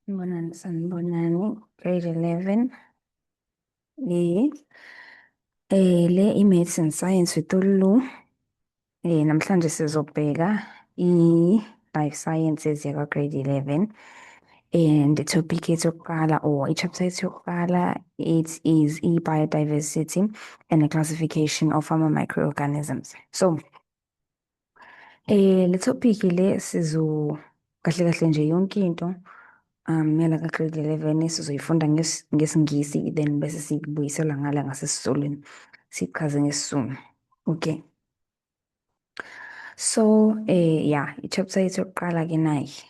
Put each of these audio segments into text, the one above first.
Sanibonani, grade 11. Eh, le i-Maths and Science with uLu. Namhlanje sizobheka i-Life Sciences yakwa-grade 11. And i-topic yethu yokuqala or i-chapter yethu yokuqala, it is i-biodiversity and the classification of ama-microorganisms. So, le topic le kahle kahle nje yonke into yala ka-grade 11 sizoyifunda ngesingisi, then bese sikubuyisela ngala ngasesiZulwini, sichaze ngesizulu. Okay. So, yeah, i-chapter yethu yokuqala-ke nayi.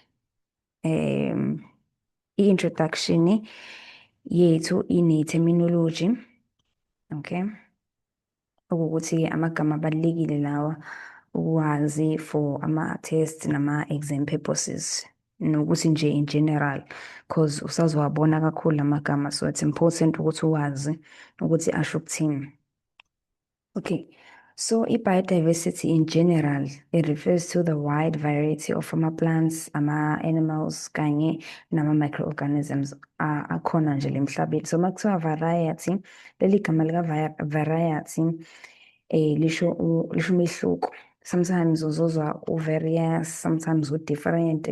I-introduction yethu ine-terminology. Okay. Okuwukuthi amagama abalulekile lawa ukwazi for ama-test nama-exam purposes. Nokuthi nje in general, because usazowabona kakhulu amagama, so it's important ukuthi uwazi ukuthi asho ukuthini. Okay, so i-biodiversity in general, it refers to the wide variety of ama-plants, ama-animals, kanye nama-microorganisms akhona nje emhlabeni. So makuthiwa variety, leli gama lika-variety lisho umehluko. Sometimes uzozwa u-various, sometimes u-different,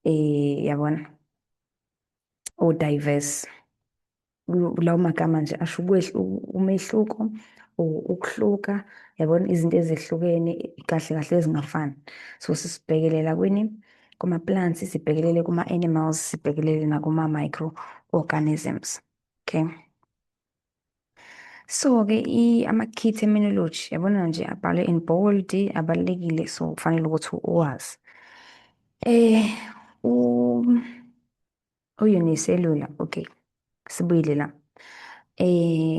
yabona, or diverse. Lawo magama nje asho umehluko, ukuhluka, yabona, izinto ezehlukene kahle kahle ezingafani. So sisibhekelela kwini? Kuma-plants, sibhekelele kuma-animals, sibhekelele nakuma-microorganisms. Okay. So-ke ama-key terminology, yabona nje abhalwe in bold, abalulekile, so kufanele ukuthi uwazi. U-unicellular, okay, sibuyile la.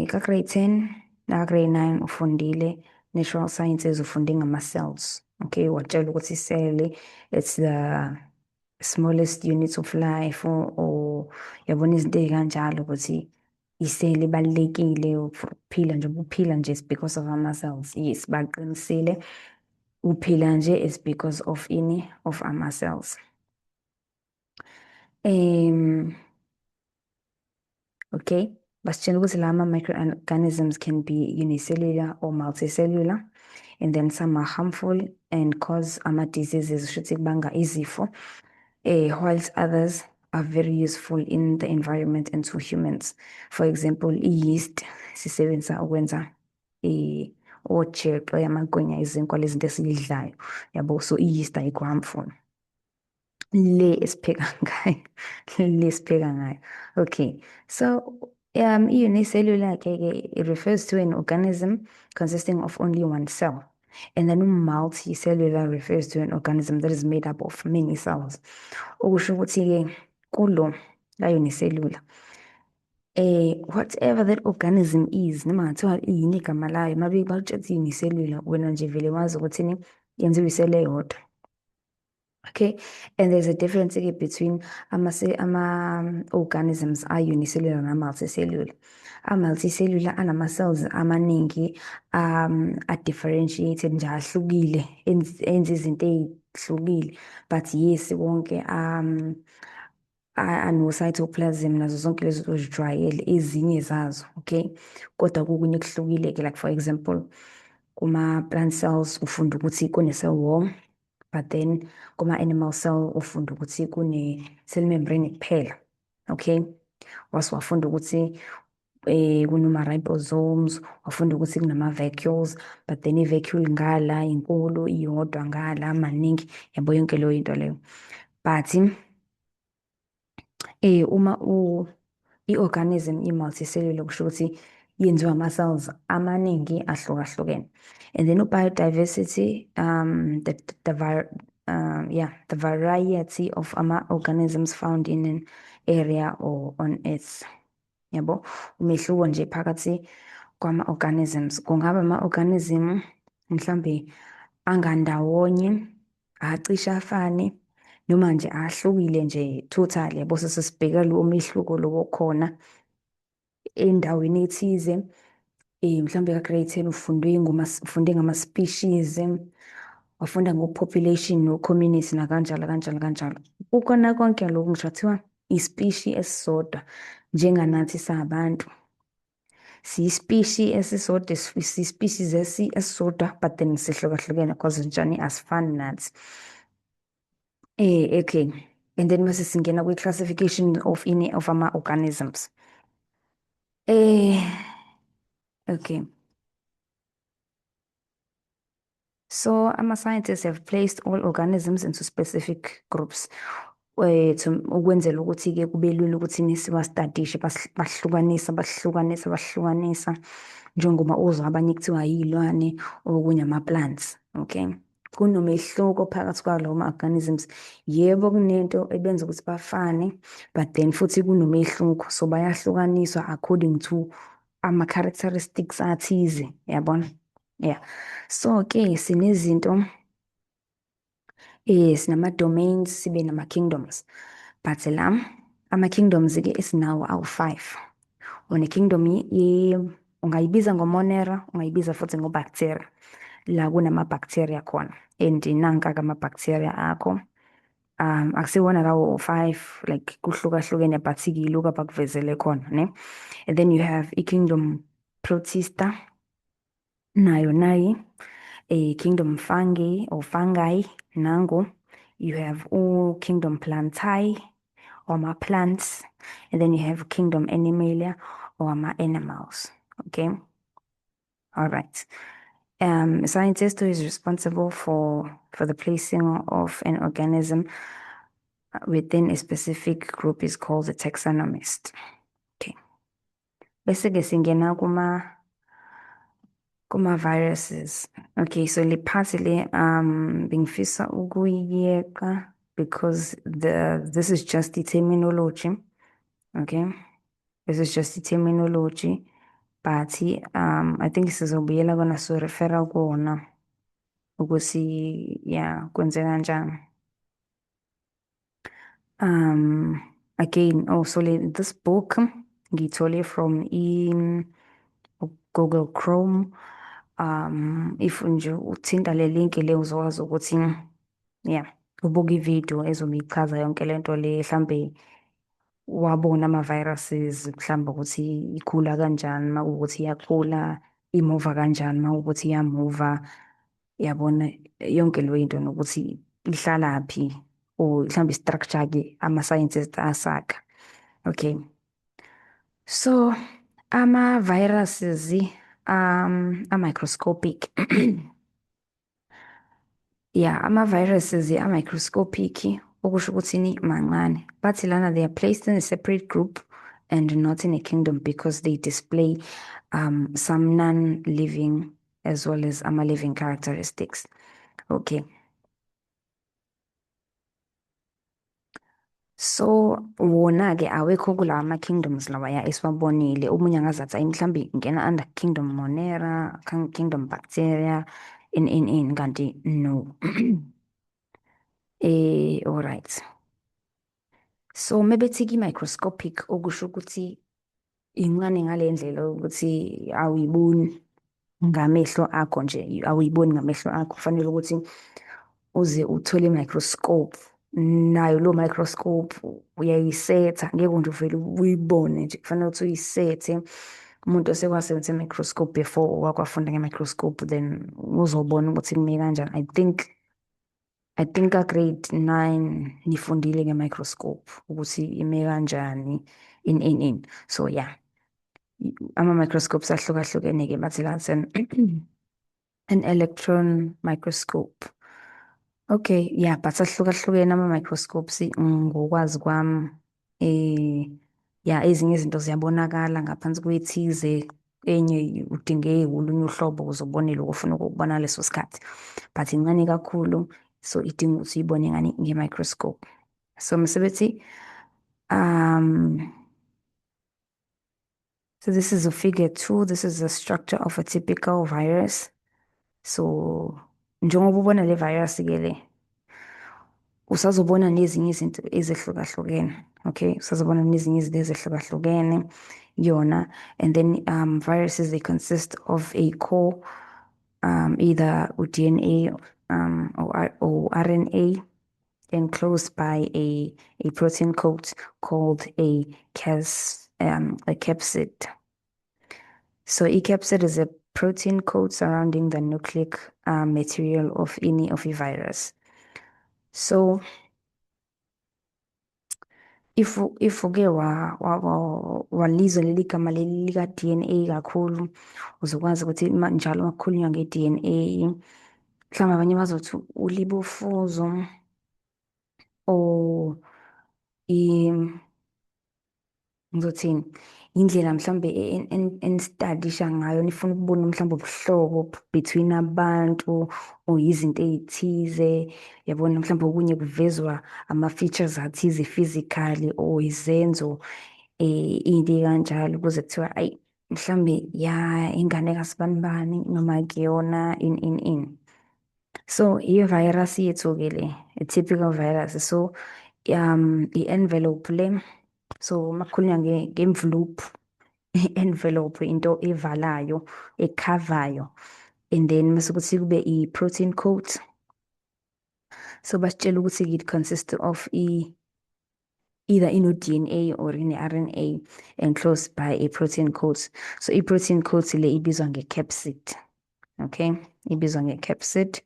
Ka-grade 10 naka-grade 9 ufundile natural sciences, ufunde ngama-cells. Okay, watshela ukuthi i-cell it's the smallest unit of life, or yabona izinto ey'kanjalo, ukuthi i-cell ibalulekile ukuphila nje, uphila nje it's because of ama-cells. Yes, baqinisile, uphila nje it's because of of ama-cells. Okay, basitshela ukuthi lama microorganisms can be unicellular or multicellular, and then some are harmful and cause ama-diseases, shuthi kubanga izifo, whilst others are very useful in the environment and to humans. For example, i-yeast sisebenzisa ukwenza ojeqe, amagwinya, izinkwa, lezi zinto esiyidlayo, yabo. So i-yeast ayikho harmful. Le esipheka ngayo, le esipheka ngayo. Okay, so i-unicellular ke it refers to an organism consisting of only one cell, and then multicellular refers to an organism that is made up of many cells. Okusho ukuthi-ke kulo la-unicellular, whatever that organism is, noma ngathiwa yini igama layo, mabe bakutshela unicellular, wena nje vele wazi ukuthi yenziwe isele eyodwa. Okay, and there's a difference between ama-organisms are unicellular na multicellular. Multicellular anama-cells amaningi, a-differentiated nje, ahlukile, enza izinto ey'hlukile, but yes, wonke ano-cytoplasm nazo zonke lezo zinto ozijwayele, ezinye zazo. Okay, kodwa kukunye kuhlukile-ke, like for example, kuma-plant cells ufunda ukuthi kune-cell wall, but then kuma-animal cell ufunda ukuthi kune-cell membrane kuphela. Okay, wafunda ukuthi kunoma-ribosomes, wafunda ukuthi kunama-vacuoles, but then i-vacuole ngala inkulu, iyodwa ngala maningi, yabo, yonke leyo into leyo. But uma i-organism i-multicellular, kusho ukuthi yenziwa ama-cells amaningi ahlukahlukene. And then biodiversity, the variety of ama-organisms found in an area or on Earth. Yabo, umehluko nje phakathi kwama-organisms. Kungaba ama-organism mhlambe angandawonye, acishe afane, noma nje ahlukile nje total, yabo. Sesibheka lo mehluko lo okhona endaweni ethize. Mhlambe ka-grade 10 ufunde ngama-species, wafunda ngo-population, no-community, nakanjalo kanjalo kanjalo. Ukona konke lokhu ngisho kuthiwa ispeshi esisodwa njenganathi sabantu. Siyispeshi esisodwa, siyispecies esisodwa, but then sihlukahlukene cause njani asifani nathi. Okay. And then mase singena kwi-classification of ama-organisms. Okay. So, ama-scientists have placed all organisms into specific groups. Ukwenzela ukuthi-ke kube lula ukuthi siwastadishe bahlukanisa njengoba uzwa abanye kuthiwa yiy'lwane okunye ama-plants. Okay, kunomehluko phakathi kwalawo ma-organisms. Yebo, kunento ebenza ukuthi bafane, but then futhi kunomehluko, so bayahlukaniswa according to ama-characteristics athize, yabona? Yeah. So-ke sinezinto sinama-domains, sibe nama-kingdoms. But la, ama-kingdoms-ke esinawo awu-5. Une-kingdom ungayibiza ngo-Monera, ungayibiza futhi ngo-bacteria. La kunama-bacteria khona. And nanka-ke ama-bacteria akho. Akusiwona lawo 5, like kuhlukahlukene, but-ke iloku abakuvezele khona, ne? And then you have i-kingdom Protista, nayo nayi. A kingdom fungi or fungi, nango. You have kingdom plantae, or my plants, and then you have kingdom animalia, or my animals. Okay. All right. A scientist who is responsible for the placing of an organism within a specific group is called a taxonomist. Okay. Bese-ke singena kuma-viruses. Okay, so le part le bengifisa ukuyiyeka because this is just the terminology. Okay, this is just the terminology, but I think sizobuyela kona so-refera kuwona ukuthi yeah kwenzeka kanjani. Again, so this book ngiyithole from Google Chrome. If nje uthinta le link le uzokwazi ukuthi yeah ubuka ivideo ezobe ichaza yonke lento le, mhlambe wabona ama-viruses, mhlambe ukuthi ikhula kanjani, makuwukuthi iyakhula, imuva kanjani, makuwukuthi iyamuva, yabona yonke leyo into nokuthi ihlalaphi, or mhlambe i-structure-ke ama-scientists asakha. Okay, so ama-viruses are-microscopic. Yeah, ama-viruses are-microscopic, okusho ukuthini mancane. Bathi lana they are placed in a separate group and not in a kingdom because they display some non-living as well as ama-living characteristics. Okay. So wona-ke awekho kulawa ama-kingdoms lawaya esiwabonile. Omunye angazathi ayi mhlambe ngena under kingdom Monera, kingdom bacteria, in kanti no. All right. So mebethi ki-microscopic okusho ukuthi incane ngale ndlela ukuthi awuyiboni ngamehlo akho nje, awuyiboni ngamehlo akho, kufanele ukuthi uze uthole i-microscope. Nayo lo microscope uyayisetha, ngeke nje uvele uyibone nje, kufanele ukuthi uyisethe. Umuntu osekwasebenzisa i-microscope before wakwafunda nge-microscope, then uzobona ukuthi kume kanjani. I think ka-grade 9 nifundile nge-microscope ukuthi ime kanjani in. So yeah, ama-microscopes ahlukahlukene-ke bathi that's an electron microscope. Okay, yeah, but ahlukahlukene ama-microscopes ngokwazi kwami. Yeah, ezinye izinto ziyabonakala ngaphansi kwethize, enye udinge olunye uhlobo ukuze ubone lokho ofuna ukubona leso sikhathi, but incane kakhulu, so idinga ukuthi uyibone ngani nge-microscope. So msebethi so this is a figure 2. This is the structure of a typical virus. So njengoba ubona le virus-ke le, usazobona nezinye izinto ezehlukahlukene. Okay, usazobona nezinye izinto ezehlukahlukene yona. And then viruses, they consist of a core, either DNA or RNA, enclosed by a protein coat called a capsid. So a capsid is a protein coat surrounding the nucleic material of any of a virus. So if uke walizwa leli gama leli lika-DNA kakhulu, uzokwazi ukuthi njalo uma kukhulunywa nge-DNA, mhlawumbe abanye bazothi ulibofuzo or ngizothini, indlela mhlawumbe enistadisha ngayo, nifuna ukubona mhlawumbe ubuhlobo between abantu or izinto ey'thize, yabona mhlawumbe okunye kuvezwa ama-features athize physically or izenzo iy'nto ey'kanjalo ukuze kuthiwa ayi mhlawumbe ya ingane kasibanibani noma kuyona in. So i-virus yethu-ke le, a-typical virus. So i-envelope le, so makukhulunywa nge-envelope, i-envelope into evalayo, ekhavayo, and then mase kuthi kube i-protein coat. So basitshela ukuthi it consists of either ino-DNA or ine-RNA enclosed by a protein coat. So i-protein coat le ibizwa nge-capsid, okay, ibizwa nge-capsid.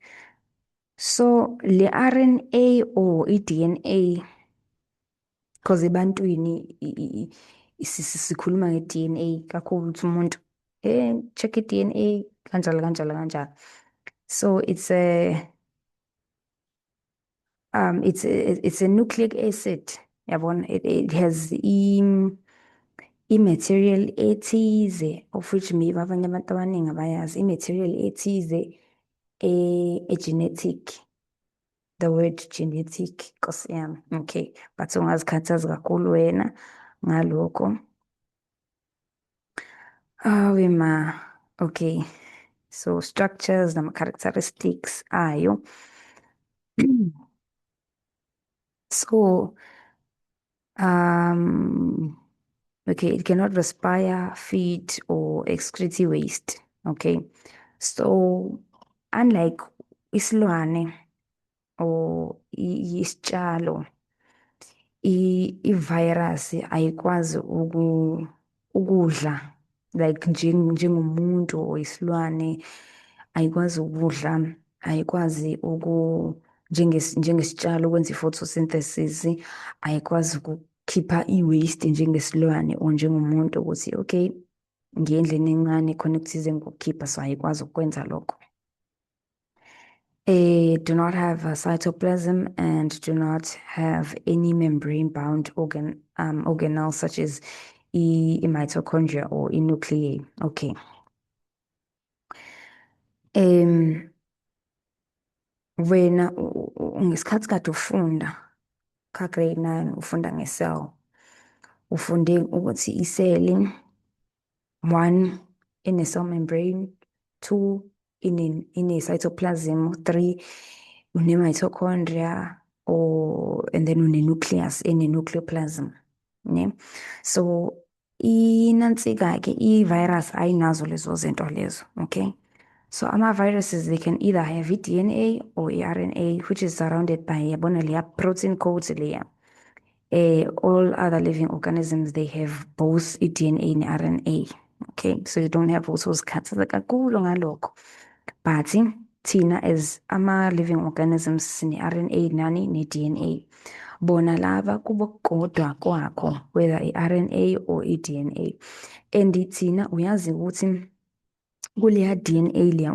So le RNA or i-DNA, because ebantwini sikhuluma nge-DNA kakhulu ukuthi umuntu check i-DNA kanjalo kanjalo kanjalo. So it's a nucleic acid, yabona, it has i-material ethize, of which maybe abanye abantu abaningi abayazi i-material ethize e-genetic, the word genetic, Nkosi yami, okay, but ungazikhathazi kakhulu wena ngalokho. Awe ma, okay, so structures nama-characteristics ayo. So okay, it cannot respire, feed, or excrete waste. Okay, so unlike isilwane or isitshalo, i-virus ayikwazi ukudla like njengomuntu or isilwane, ayikwazi ukudla, ayikwazi njengesitshalo ukwenza i-photosynthesis, ayikwazi ukukhipha i-waste njengesilwane or njengomuntu ukuthi okay ngendlela encane khona ekuthize ngokukhipha, so ayikwazi ukwenza lokho. Do not have a cytoplasm and do not have any membrane-bound organelles such as mitochondria or nuclei. Okay. Wena ngesikhathi kade ufunda ka-grade 9 ufunda nge-cell, ufunde ukuthi i-cell 1 ine-cell membrane, 2 ine-cytoplasm, 3 une-mitochondria and then une-nucleus ene-nucleoplasm, ne? So inansika-ke i-virus ayinazo lezo zinto lezo, okay? So ama-viruses, they can either have i-DNA or i-RNA, which is surrounded by yabona leya protein coat leya. All other living organisms, they have both i-DNA and RNA. Okay, so you don't have also zikhathaza kakhulu ngalokho. But thina as ama-living organisms sine-RNA nani ne-DNA. Bona laba kubo kodwa kwakho, whether i-RNA or i-DNA. And thina uyazi ukuthi kuleya DNA leya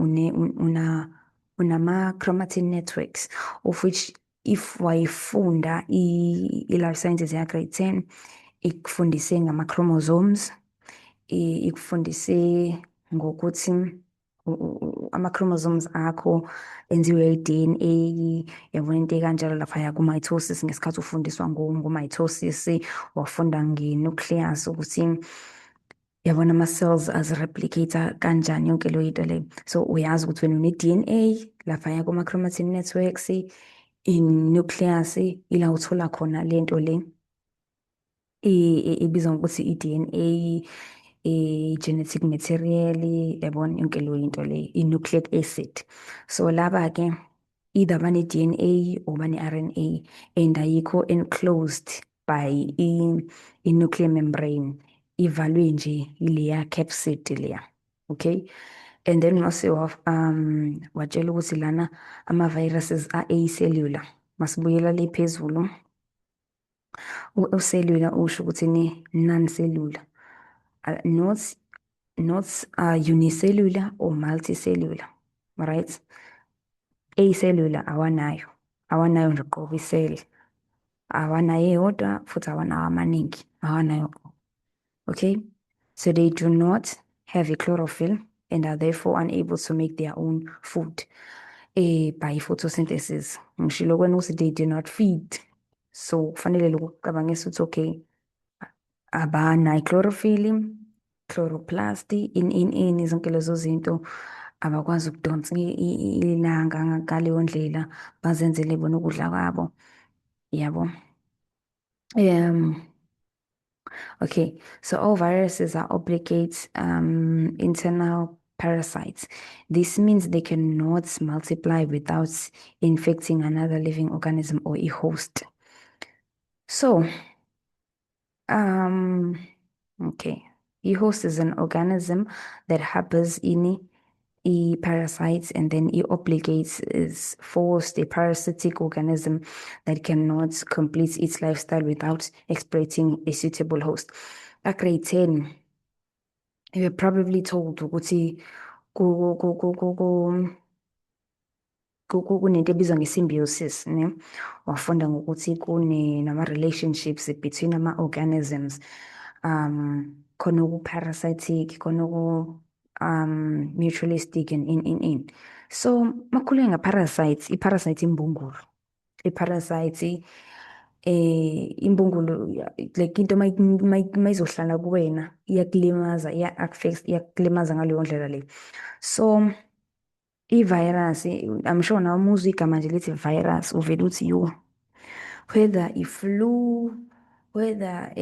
unama-chromatin networks, of which if wayifunda i-life sciences ya-grade 10, ikufundise ngama-chromosomes, ikufundise ngokuthi ama-chromosomes akho enziwe i-DNA, yabona into ekanjalo laphaya ku-mitosis. Ngesikhathi ufundiswa ngo-mitosis, wafunda nge-nucleus ukuthi yabona ama-cells azireplicate kanjani yonke leyo into leyo. So uyazi ukuthi wena une-DNA laphaya kuma-chromatin networks, i-nucleus ila uthola khona lento le ibizwa ngokuthi i-DNA, i-genetic material, yabona yonke leyo into le, i-nucleic acid. So laba-ke either bane-DNA or bane-RNA, and ayikho enclosed by i-nuclear membrane, ivalwe nje ileya capsid leya. Okay, and then mase watshela ukuthi lana ama-viruses a-acellular. Masibuyela le phezulu, u-cellular usho ukuthi ni non-cellular, not unicellular or multicellular, right? Acellular awanayo nje qobo iseli, awanayo eyodwa futhi awanayo amaningi, awanayo. Okay, so they do not have a chlorophyll and are therefore unable to make their own food by photosynthesis. Ngishilo kwena ukuthi they do not feed, so kufanele lokhu kucabangisa ukuthi okay, abanayo chlorophyll, chloroplast, ini zonke lezo zinto abakwazi ukudonsa ilanga ngaleyo ndlela bazenzele bona ukudla kwabo, yabo. Okay, so all viruses are obligate internal parasites. This means they cannot multiply without infecting another living organism or a host. So, okay, a host is an organism that harbors any parasites, and then it obligates is forced a parasitic organism that cannot complete its lifestyle without exploiting a suitable host. At grade 10, you were probably told ukuthi kunento ebizwa nge-symbiosis, ne? Wafunda ngokuthi nama-relationships between ama-organisms, khona oku-parasitic, khona mutualistic and in. So makhulunywa nga-parasites, i-parasite imbungulu. I-parasite imbungulu, like into mayizohlala kuwena iyakulimaza, iya-affect, iyakulimaza ngaleyo ndlela le. So i-virus, I'm sure nawe umuzwa igama nje lithi virus uvele uthi yo, whether i-flu, whether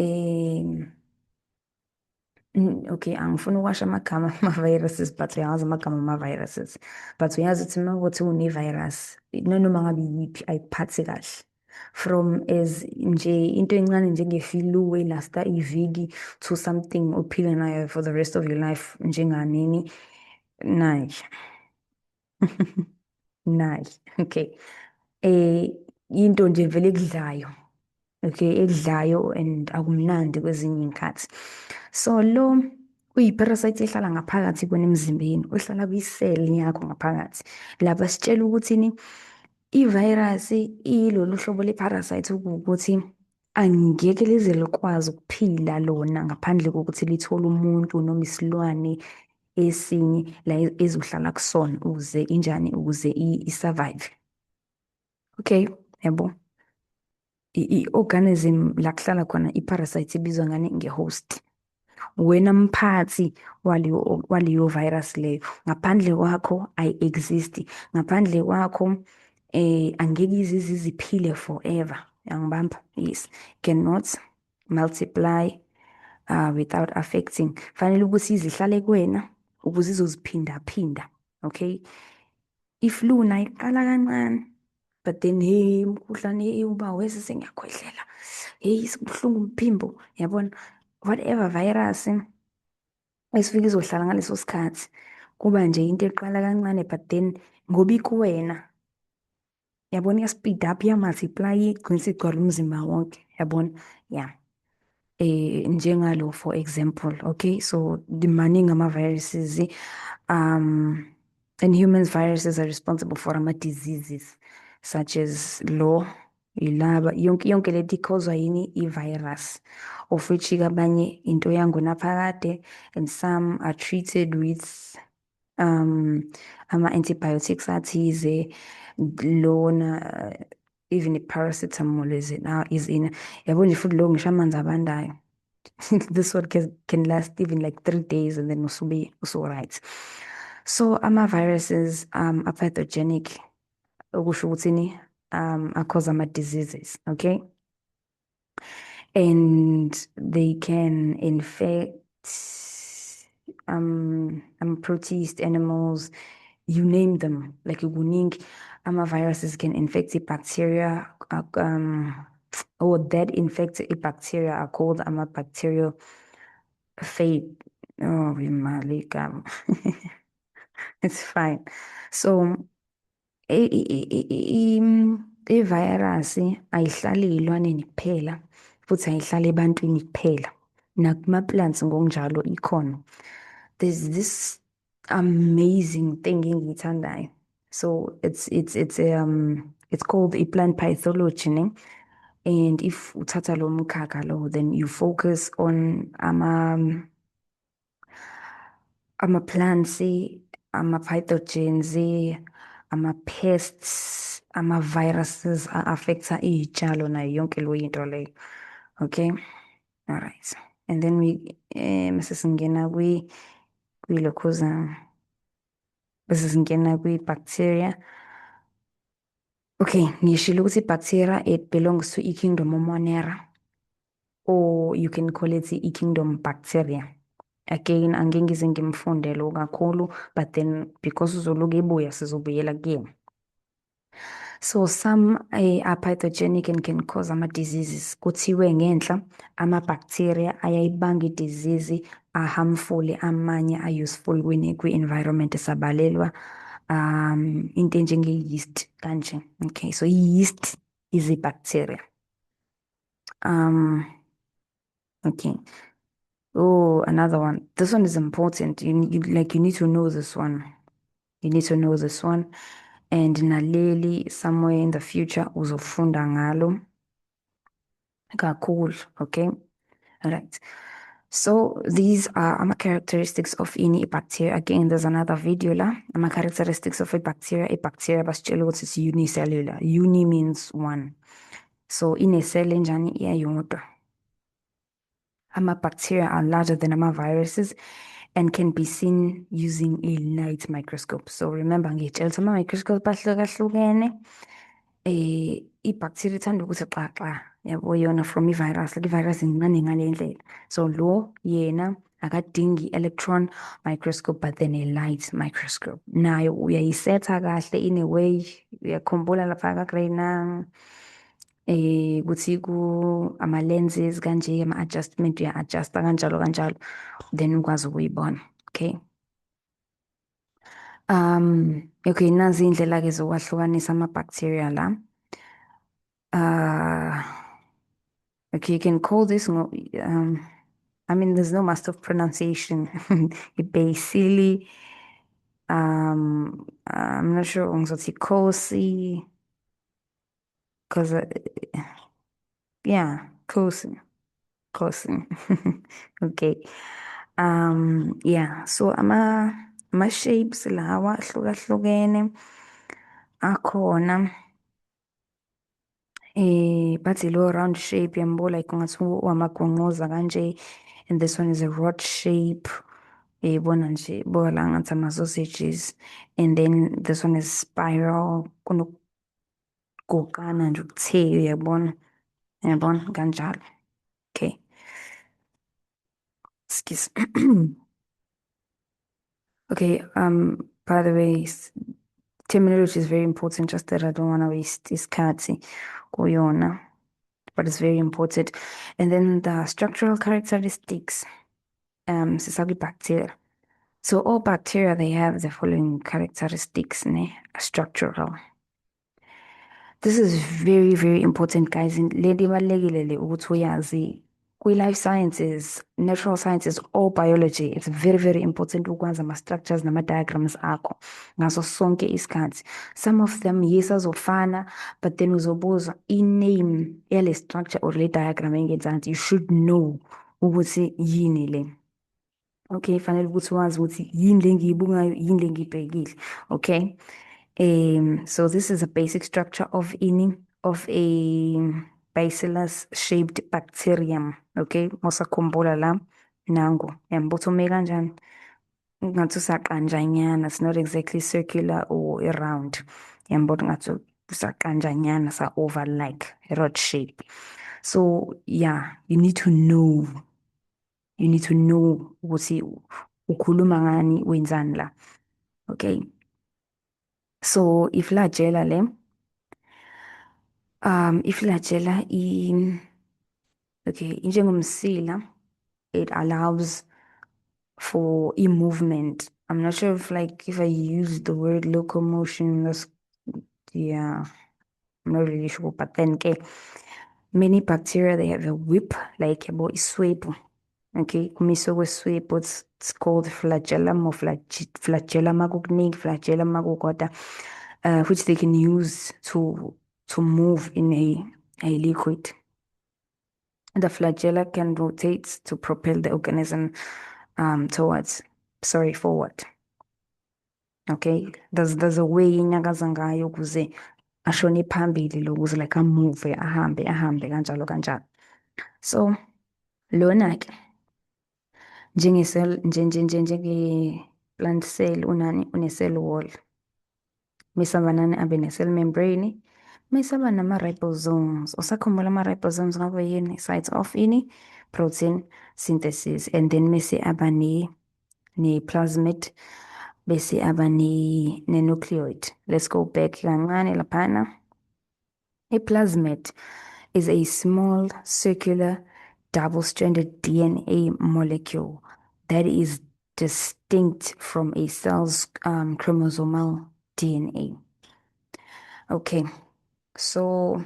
okay, angifuni ukwasha amagama ama-viruses, but uyawazi amagama ama-viruses, but uyazi ukuthi uma kuthi une-virus nanoma ngabe yiphi ayikuphathi kahle, from as nje into encane njenge-flu elasta iviki to something ophila nayo for the rest of your life njenganini, nayi. Nayi, okay. Into nje vele ekudlayo, okay, ekudlayo and akumnandi kwezinye iy'nkathi. So lo uyi-parasite ehlala ngaphakathi kwena emzimbeni, ohlala kwiseli yakho ngaphakathi. Lapha sitshela ukuthini, i-virus ilolu hlobo le-parasite ukuthi angeke lize likwazi ukuphila lona ngaphandle kokuthi lithole umuntu noma isilwane esinye la ezohlala kusona ukuze injani, ukuze i-survive. Okay, yabo. I-organism la kuhlala khona i-parasite ibizwa ngani, nge-host. Wena mphathi waleyo virus leyo, ngaphandle kwakho ayi-exist, ngaphandle kwakho angeke izize ziphile forever. Yangibamba? Yes, cannot multiply without affecting. Fanele ukuthi izihlale kuwena ukuze izoziphinda-phinda. Okay, i-flu nayo iqala kancane, but then hey, umkhuhlane uba wese sengiyakhwehlela, hey kubuhlungu umphimbo, yabona. Whatever virus esifika izohlala ngaleso sikhathi, kuba nje into eqala kancane, but then ngoba ikuwena, yabona, iya-speed up, iya-multiply, igcine isigcwala umzimba wonke, yabona, yeah. Njengalo for example, okay, so maningi ama-viruses, and humans viruses are responsible for ama-diseases such as ilaba yonke leti ikhozwa yini, i-virus, of which abanye into yangonaphakade, and some are treated with ama-antibiotics athize, lona even i-paracetamol is in, yabo nje futhi lo ngisho amanzi abandayo. This one can last even like 3 days and then usu-right. So ama-viruses are pathogenic, okusho ukuthini, cause ama-diseases, okay? And they can infect protists, animals, you name them, like kuningi. ama-viruses can infect i-bacteria, or that infect i-bacteria are called ama-bacterial phage. Oh, imali igama. It's fine. So, i-virus ayihlali ey'lwaneni kuphela, futhi ayihlali ebantwini kuphela. Nakuma-plants ngokunjalo ikhona. There's this amazing thing engiyithandayo. So it's called i-plant pathology, ne? And if uthatha lo mkhakha lo, then you focus on ama-plants, ama-pathogens, ama-pests, ama-viruses a-affecta iy'tshalo nayo yonke leyo into leyo. Okay, all right. And then mase singena kwilokhuzana, bese singena kwi-bacteria. Okay, ngishilo ukuthi i-bacteria, it belongs to i-kingdom Monera, or you can call it i-kingdom bacteria. Again, angeke ngize ngimfunde lo kakhulu, but then because uzoloku ebuya sizobuyela kuyena. So some are pathogenic and can cause ama-diseases. Kuthiwe ngenhla ama-bacteria ayayibanga i-disease a-harmful, amanye a-useful kwi-environment esabalelwa into enjenge-yeast kanje. Okay, so yeast is a bacteria. Okay. Oh, another one. This one is important. You need to know this one. You need to know this one. And naleli somewhere in the future uzofunda ngalo kakhulu, okay? All right. So these are ama-characteristics of any bacteria. Again, there's another video la. Ama-characteristics of a bacteria. A bacteria basitshela ukuthi it's unicellular. Uni means one. So ine-cell enjani iyayodwa. Ama-bacteria are larger than ama-viruses and can be seen using a light microscope. So remember, ngitshela ukuthi ama-microscope ahlukahlukene. I-bacteria ithanda ukuthi xaxa, yabo yona from i-virus, like i-virus incane ngale ndlela. So lo yena akadingi electron microscope, but then a light microscope. Nayo uyayisetha kahle in a way, uyakhumbula lapha ka-grade 9. Kuthi ama-lenses kanje, ama-adjustment, uya-adjusta kanjalo kanjalo, then ukwazi ukuyibona. Okay. Okay, nazi iy'ndlela-ke zokwahlukanisa ama-bacteria la. Okay, you can call this, I mean, there's no master of pronunciation. Basically, I'm not sure ungizothi Kosi, because yeah, Kosi. Okay. Yeah, so ama-shapes lawa ahlukahlukene akhona. Bathi lo round shape yambo, like ungathi wamagonqoza kanje, and this one is a rod shape. Bona nje bola ngathi ama-sausages, and then this one is spiral, kunokugokana nje ukuthe, uyabona kanjalo. Okay. Excuse. Okay, by the way, terminology is very important, just that I don't want to waste isikhathi kuyona, but it's very important. And then the structural characteristics, bacteria. So all bacteria, they have the following characteristics, structural. This is very, very important, guys. Lento ibalulekile le ukuthi uyazi. Kwi-life sciences, natural sciences, or biology, it's very, very important ukwazi ama-structures nama-diagrams akho ngaso sonke isikhathi. Some of them, yes, azofana, but then uzobuza i-name yale structure or le diagram engenzansi. You should know ukuthi yini le. Okay, fanele ukuthi wazi ukuthi yini le ngiyibungayo, yini le ngiyibhekile. Okay. So this is a basic structure of a bacillus shaped bacterium. Okay, mosakhumbula la nangu yambuthi ume kanjani, ngathi usaqanjanyana. It's not exactly circular or round, yambuthi ngathi usaqanjanyana, sa oval like rod shape. So yeah, you need to know ukuthi ukhuluma ngani, wenzani la. Okay. So iflagella okay, njengomsila, it allows for movement. I'm not sure if I use the word locomotion, that's yeah, I'm not really sure. But then okay, many bacteria they have a whip, like about iswepu. Okay, kumiswe kweswepu, it's called flagellum or flagellum akukuningi, flagellum akukodwa, which they can use to move in a liquid. The flagella can rotate to propel the organism forward. Okay, there's a way inyakaza ngayo ukuze ashone phambili ukuze like amuve ahambe kanjalo kanjalo. So lona-ke njenge-plant cell une-cell wall. Mesabanane abe ne-cell membrane. Mesaba nama-ribosomes. Usakhumbula ama-ribosomes ngabe yini? Sites of ini? Protein synthesis. And then mese aba ne-plasmid. Bese aba ne-nucleoid. Let's go back kancane laphana. A plasmid is a small circular double-stranded DNA molecule that is distinct from a cell's chromosomal DNA. Okay, so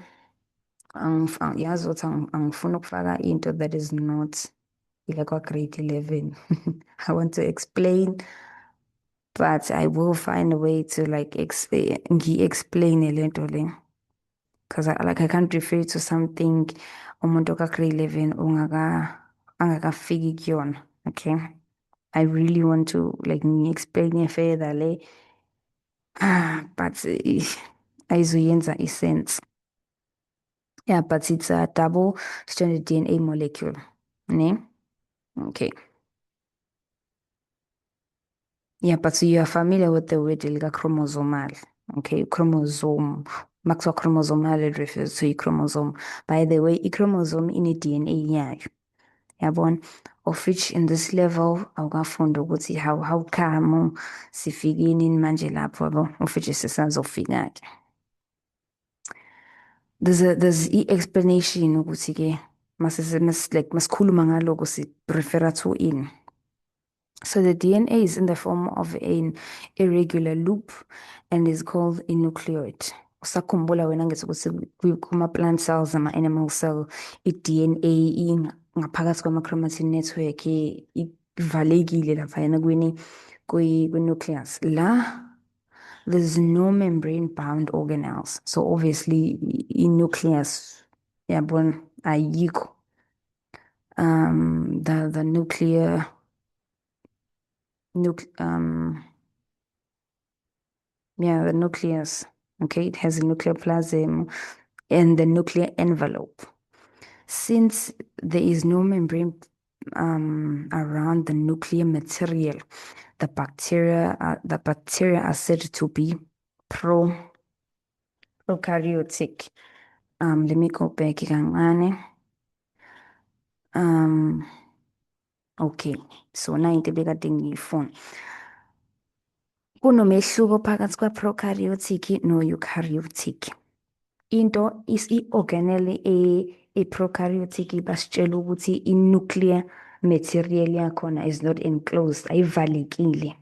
yazi ukuthi angifuni ukufaka into that is not like grade 11. I want to explain, but I will find a way to like explain le nto le. Because I can't refer to something umuntu grade 11 angakafiki kuyona. Okay. I really want to like explain it further le. But ayizuyenza sense. Yeah, but it's a double-stranded DNA molecule. Ne? Okay. Yeah, but so you are familiar with the word like chromosomal. Okay, chromosome. Maxwa chromosomal, it refers to a chromosome. By the way, a chromosome in a DNA yayo. Yabona, of which in this level awukafunda ukuthi how come sifikini manje lapho yabo, of which sisazofika-ke. There's explanation ukuthi ke masikhuluma ngaloko si refer to in. So the DNA is in the form of an irregular loop and is called a nucleoid. Usakhumbula wena ngithi ukuthi kuma-plant cells ama-animal cell i-DNA ngaphakathi kwama-chromatin network ivalekile laphayana kwi-nucleus. La there's no membrane bound organelles. So obviously in nucleus yabona ayikho the nuclear the nucleus. Okay, it has a nuclear plasm and the nuclear envelope. Since there is no membrane around the nuclear material, the bacteria are said to be prokaryotic. Let me go back kancane. Okay, so na into ebekade ngiyifuna. Kunomehluko phakathi kwa-prokaryotic no-eukaryotic. Into i-organelle e-prokaryotic basitshela ukuthi i-nuclear material yakhona is not enclosed, ayivalekile.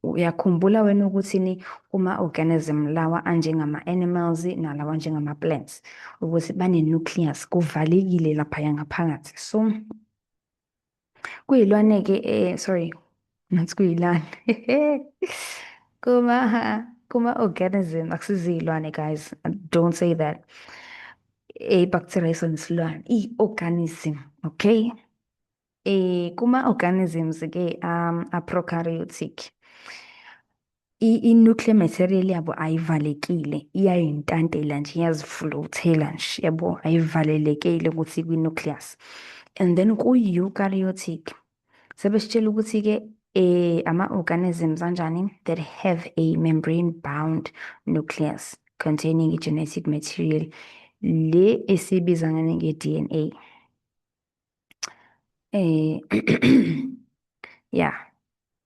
Uyakhumbula wena ukuthi kuma-organism lawa anjengama-animals nalawa njengama-plants ukuthi bane-nucleus kuvalekile laphaya ngaphakathi. So kuyilwane-ke sorry, not kuyilwane. Kuma-organism akusiziyilwane, guys, don't say that. Bacteria isilwane i-organism, okay? Kuma-organisms-ke a-prokaryotic, i-nuclear material yabo ayivalekile, iyayintantela nje, iyaziflothela nje, yabo, ayivalelekile ukuthi kwi-nucleus. And then ku-eukaryotic sebesitshela ukuthi-ke ama-organisms anjani that have a membrane bound nucleus containing genetic material le esibiza ngani nge-DNA. Yeah,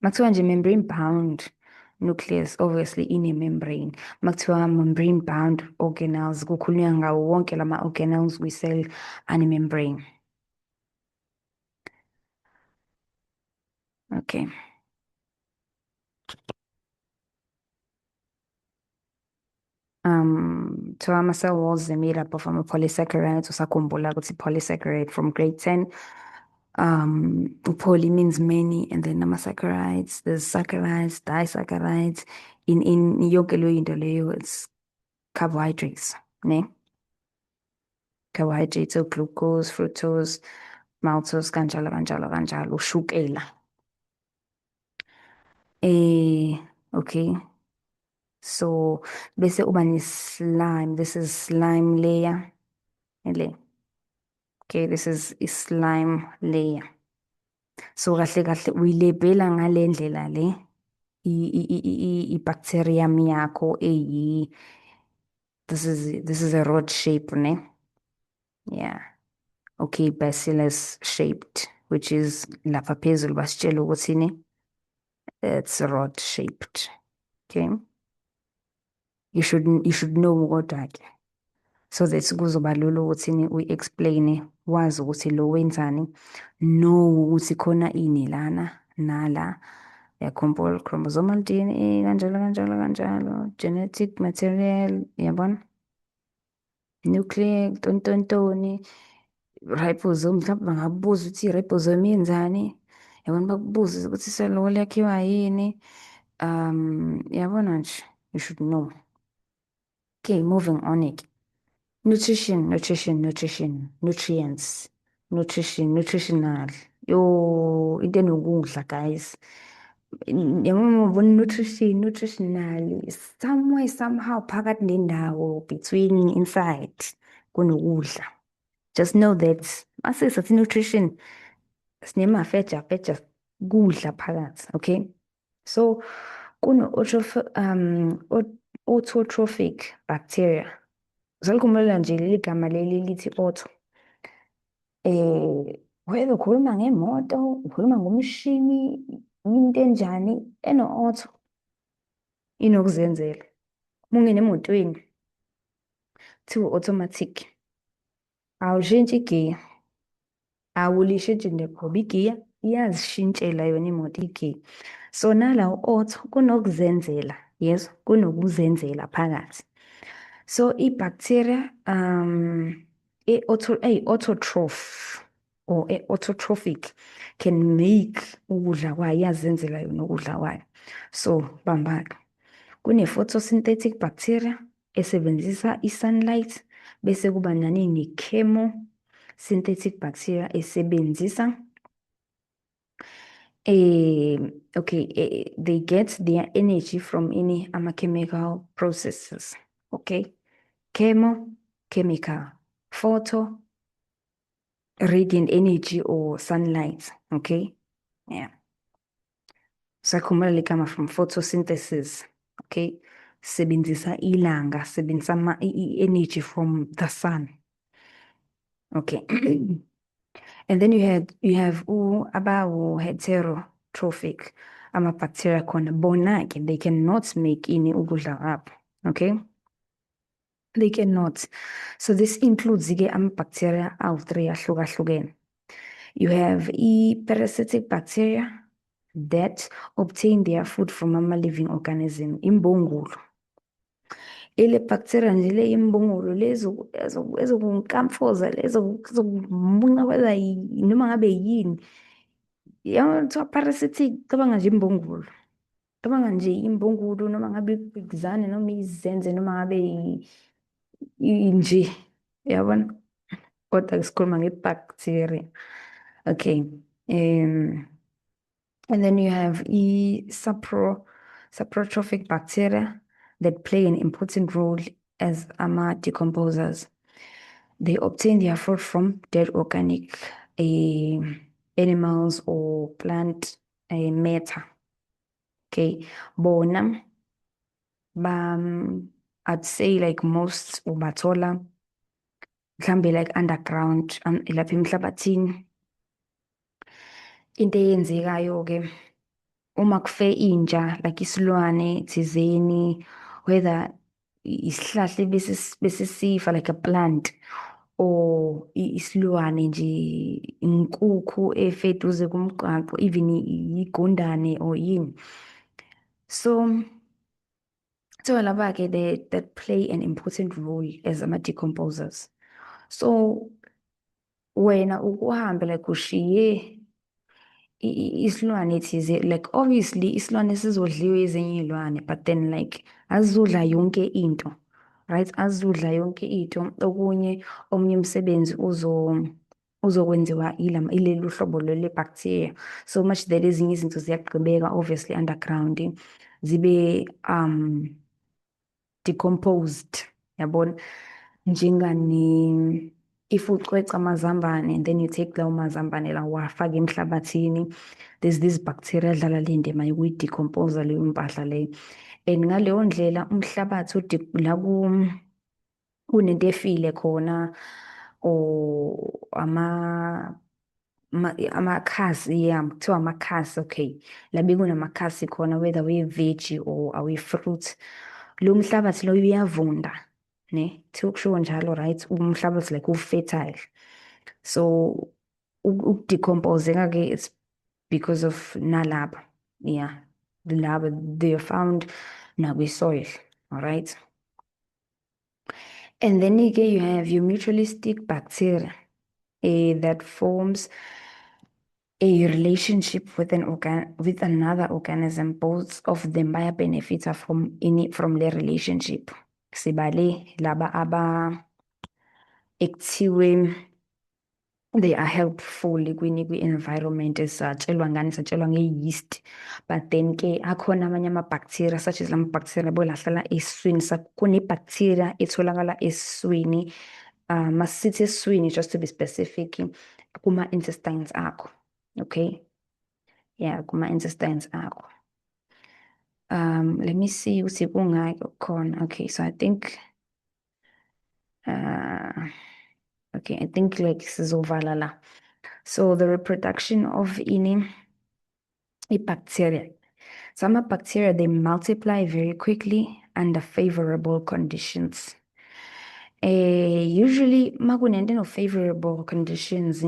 makuthiwa nje membrane bound nucleus obviously ine-membrane. Makuthiwa membrane bound organelles, kukhulunywa ngawo wonke lama organelles kwi-cell ane-membrane. Okay. So ama-cell walls are made up of ama-polysaccharides. Usakhumbula ukuthi polysaccharide from grade 10. Poly means many, and then ama-saccharides, there's saccharides, disaccharides. In yonke leyo into leyo, it's carbohydrates, ne? Carbohydrates, so glucose, fructose, maltose, kanjalo, kanjalo, kanjalo, ushukela. Okay. So, bese uba slime. This is slime layer. Okay, this is a slime layer. So, kahle kahle uyilebhela ngale ndlela le i-bacterium yakho this is a rod shape, ne? Yeah. Okay, bacillus shaped, which is lapha phezulu basitshela ukuthi ne, it's rod shaped. Okay. You should know kodwa ke. So that kuzoba lula ukuthi ni uyi-explain, wazi ukuthi lo wenzani, know ukuthi khona ini lana nala. Yakhumbula chromosomal DNA, kanjalo kanjalo kanjalo, genetic material, yabona? Nucleic, tontontoni, ribosome, mhlawumbe bangakubuza ukuthi i-ribosome yenzani, yabona, bakubuze ukuthi i-cell wall yakhiwa yini. Yabona nje, you should know. Okay, moving on. Nutrition, nutrients, nutritional. Yo, into enokudla, guys. Nutritional, somewhere, somehow, phakathi nendawo, between, inside, kunokudla. Just know that, mase sathi nutrition, sinema-feja, kudla phakathi, okay? So, autotrophic bacteria. Usalikhumbula nje leli gama leli lithi auto. Whether ukhuluma ngemoto, ukhuluma ngomshini, into enjani, eno-auto, inokuzenzela. Mungene emotweni, kuthiwa automatic. Awushintshi igiya, awulishintshi ngoba igiya iyazishintshela yona imoto igiya. So nala auto kunokuzenzela, yes, kunokuzenzela phakathi. So i-bacteria autotroph or autotrophic can make ukudla kwayo, yazenzela yona ukudla kwayo. So bambaka, kune-photosynthetic bacteria esebenzisa i-sunlight, bese kuba nani ne-chemosynthetic bacteria esebenzisa they get their energy from any ama-chemical processes. Okay, chemical, photo, radiant energy or sunlight. Okay, yeah. So kumele kama from photosynthesis. Okay, sebenzisa ilanga, sebenzisa energy from the sun. Okay. And then you have about heterotrophic ama-bacteria khona bona ke they cannot make ini ukudla up. Okay, they cannot. So this includes ke ama-bacteria awu-3 ahlukahlukene. You have parasitic bacteria that obtain their food from ama-living organism, imbongolo. Ile bacteria nje le imbongolo lezo ezokunkamfoza lezokumunca whether noma ngabe yini. Yabona parasitic, cabanga nje imbongolo. Cabanga nje imbongolo noma ngabe igzane noma izenze noma ngabe nje. Yabona? Kodwa sikhuluma nge-bacteria. Okay. And then you have saprotrophic bacteria that play an important role as decomposers. They obtain their food from dead organic animals or plant matter. Okay, bona I'd say like most ubathola mhlambe like underground lapha emhlabathini. Into eyenzekayo ke uma kufe inja like isilwane thizeni, whether isihlahla bese sifa like a plant or isilwane nje inkukhu efe eduze kumgwaqo, even igundane or yini. So laba-ke that play an important role as ama-decomposers. So wena ukuhambe like ushiye isilwane thize, like obviously isilwane sizodliwa ezinye iy'lwane, but then like azizodla yonke into, right? Azizodla yonke into. Omunye umsebenzi uzokwenziwa ilelu hlobo le-bacteria. So much that ezinye izinto ziyagqibeka obviously underground, zibe decomposed, yabona? Njengani, if ucweca amazambane and then you take lawo mazambane lawo wafaka emhlabathini, there's this bacteria edlala le ndima yokuyi-decompose leyo mpahla leyo. And ngaleyo ndlela umhlabathi la kunento efile khona or amakhasi, yeah, kuthiwa amakhasi, okay. La bekunamakkhasi khona, whether we-veggie or awe-fruit, lo mhlabathi loyo uyavunda, ne? Kuthiwa kushiwo njalo, right? Umhlabathi like u-fertile. So ukudecompose-ke, it's because of nalaba, yeah, laba they are found nakwi-soil, all right? And then again, you have your mutualistic bacteria that forms a relationship with with another organism. Both of them benefit from their relationship. Sibale laba ekuthiwe they are helpful kwi-environment satshelwa ngani, satshelwa nge-yeast. But then ke akhona amanye ama-bacteria such as lama-bacteria lahlala esiswini. Kune-bacteria etholakala esiswini, masithi esiswini, just to be specific, kuma-intestines akho, okay? Yeah, kuma-intestines akho. Let me see ukuthi kungaki khona. Okay, so I think like sizovala la. So the reproduction of a bacteria. Some bacteria, they multiply very quickly under favorable conditions. Usually, makunento no favorable conditions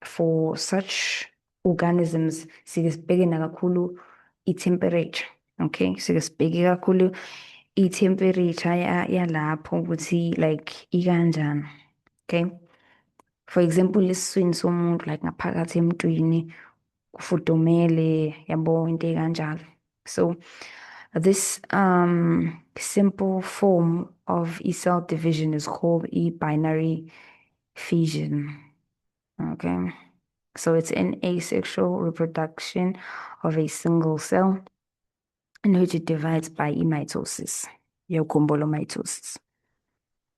for such organisms, sikesibheke kakhulu i-temperature, okay? Sikesibheke kakhulu i-temperature yalapho ukuthi like ikanjani, okay? For example, esiswini somuntu like ngaphakathi emntwini kufudumele, yabo, into kanjalo. So this simple form of cell division is called binary fission. Okay, so it's an asexual reproduction of a single cell in which it divides by mitosis, mitosis.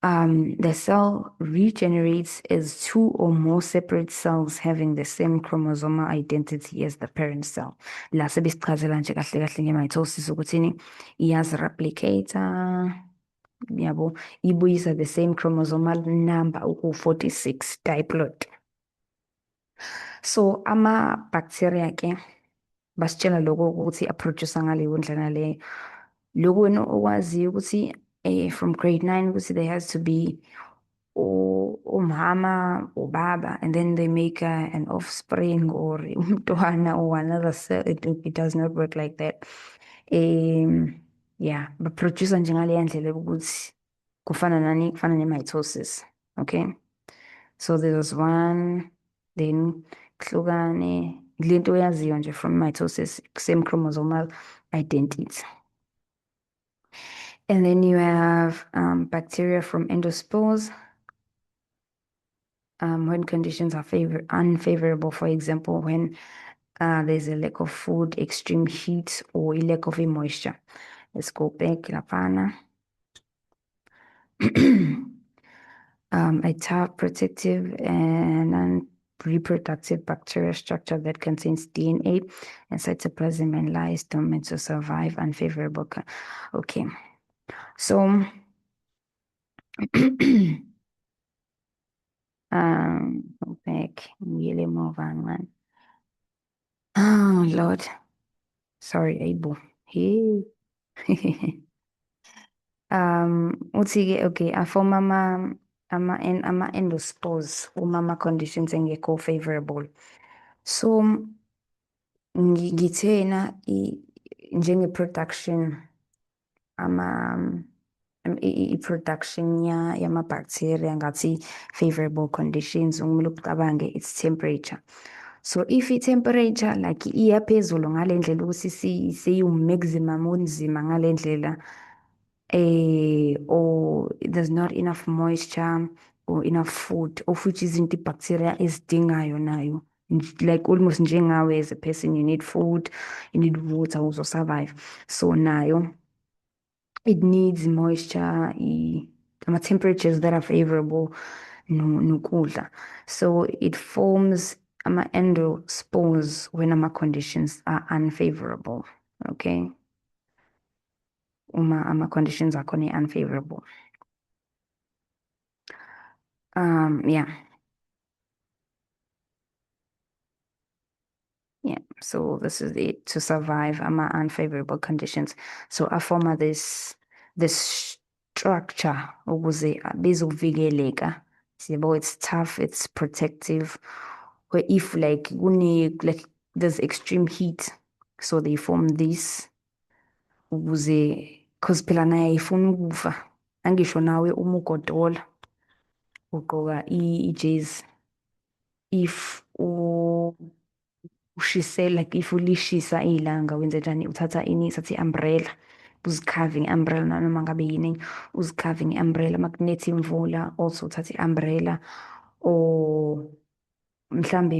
The cell regenerates as two or more separate cells having the same chromosomal identity as the parent cell. La sebesichazela nje kahle kahle nge-mitosis ukuthini iyazireplicata, yabo, ibuyisa the same chromosomal number, uku-46 diploid. So ama-bacteria ke basitshela lokho ukuthi aproduce ngaleyo ndlela leyo. Lokho wena okwaziyo ukuthi from grade 9 ukuthi there has to be umama, ubaba, and then they make an offspring or umntwana or another cell. It does not work like that. Yeah, but produce njengaleya ndlela ukuthi kufana nani, kufana ne-mitosis, okay? So there was one, then kuhlukane, lento oyaziyo nje from mitosis, same chromosomal identity. And then you have bacteria from endospores. When conditions are unfavorable, for example, when there's a lack of food, extreme heat, or a lack of moisture. Let's go back, lapana. A tough, protective, and non-reproductive bacterial structure that contains DNA and cytoplasm and lies dormant to survive unfavorable. Okay, so back, really move on, man. Oh, Lord. Sorry, ayibo. Hey. Uthi-ke okay, aform ama-endospores uma ama-conditions engekho favorable. So, ngithena njenge-production ama i-production yama-bacteria ngathi favorable conditions kumele ucabange its temperature. So if i-temperature like iya phezulu ngale ndlela ukuthi siyiwu-maximum onzima ngale ndlela, or there's not enough moisture or enough food, of which izinto i-bacteria ezidingayo nayo. Like almost njengawe as a person, you need food, you need water to survive. So nayo, it needs moisture, temperatures that are favorable, nokudla. So it forms ama-endospores when ama-conditions are unfavorable. Okay. Uma ama-conditions akhona unfavorable. Yeah. Yeah, so this is it to survive ama unfavorable conditions. So afoma this structure ukuze bezovikeleka. Siyabo, it's tough, it's protective. Where if like like there's extreme heat, so they form this ukuze because phela naye ayifuni ukufa. Angisho nawe uma ugodola ugqoka ijezi if ushisela like if ulishisa ilanga wenze njani, uthatha ini, uthatha i-umbrella uzikhave nge-umbrella nanoma ngabe yini, uzikhave nge-umbrella makunethi imvula also uthatha i-umbrella, or mhlambe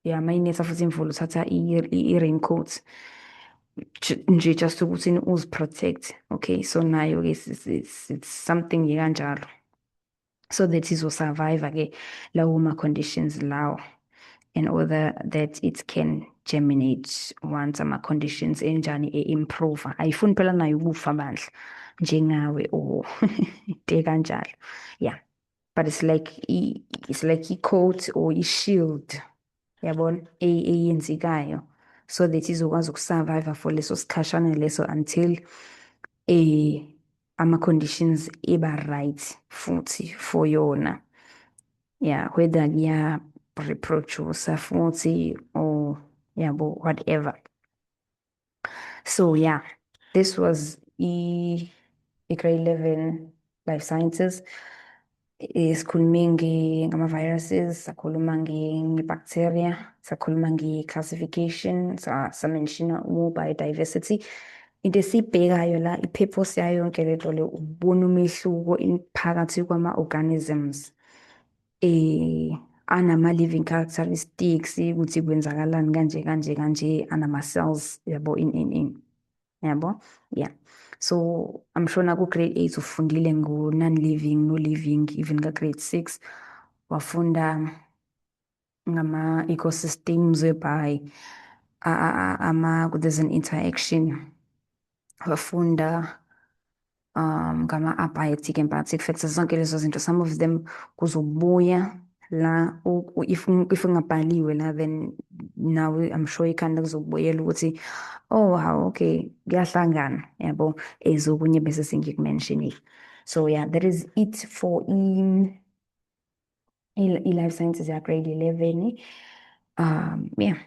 ya mayinetha futhi imvula uthatha i-raincoat nje just ukuthi uziprotect. Okay, so nayo it's something kanjalo so that izosurvive-ke lawo ma-conditions lawo, in order that it can germinate once ama-conditions enjani improve. Ayifuni phela nayo ukufa bandla njengawe or into kanjalo. Yeah, but it's like i-coat or i-shield, yabona, eyenzikayo so that izokwazi ukusurvive for leso sikhashana leso until ama-conditions eba right futhi for yona. Yeah, whether kuya reproduce futhi or yabo whatever. So yeah, this was grade 11 life sciences. Sikhulume ngama-viruses, sakhuluma nge-bacteria, sakhuluma nge-classification, samenshina biodiversity. Into esiyibhekayo la, i-purpose yayo yonke le nto le, ukubona umehluko phakathi kwama-organisms anama-living characteristics, ukuthi kwenzakalani kanje kanje kanje, anama-cells, yabo, yabo. Yeah, so I'm sure naku-grade 8 ufundile ngo-non-living, no-living, even ka-grade 6 wafunda ngama-ecosystems whereby there's an interaction. Wafunda ngama-abiotic and biotic factors, zonke lezo zinto, some of them kuzobuya la if ungabhaliwe la, then now I'm sure ikhanda kuzobuyela ukuthi oh wow, okay, kuyahlangana, yabo, ezokunye bese sengikumentionile. So yeah, that is it for i-life sciences ya grade 11. Yeah.